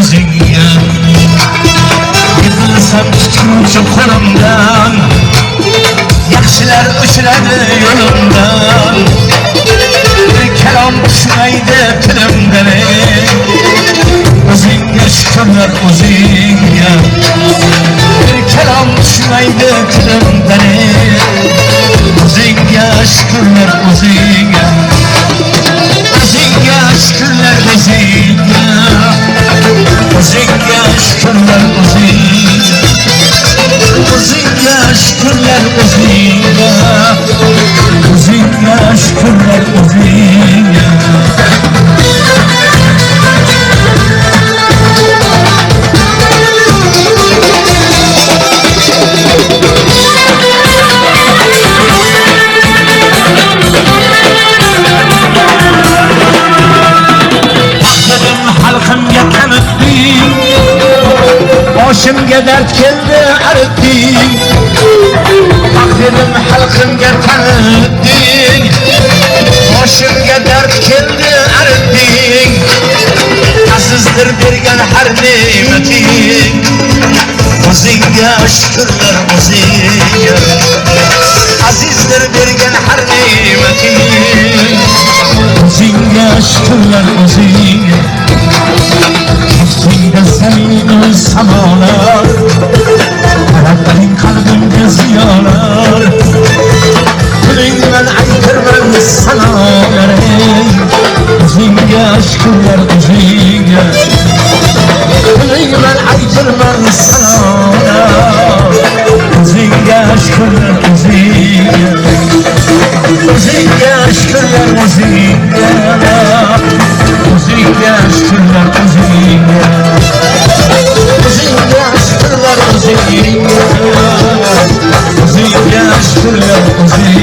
o'zingga yiqilsam tutuvchi qo'limdan yaxshilar o'chiradi yo'limdan bir kalom tushmaydi tilimdan o'zingga shukrlar o'zingga bir kalom tushmaydi tilimdan o'zingga shukrlar o'zingga o'zingga shukrlar o'zingga o'zingga shukrlar o'zingga o'zingga shukrlar o'zingga o'zingga shukrlar o'zingga boshimga dard keldi aritding taqdirim xalqimga tanitding boshimga dard keldi aritding azizdir bergan har ne'mating o'zingga shukrlar o'zingga azizdir bergan har ne'mating o'zingga shukrlar o'zingga Kaftingda samimiy samolar Qaratding qalbimga ziyolar Puling bilan aytirman sanolar O'zingga shukrlar o'zingga Puling bilan aytirman sanolar O'zingga shukrlar o'zingga O'zingga shukrlar o'zingga o'zingga shukrlar o'zingga o'zingga shukrlar o'zingga o'zingga shukrlar o'zingga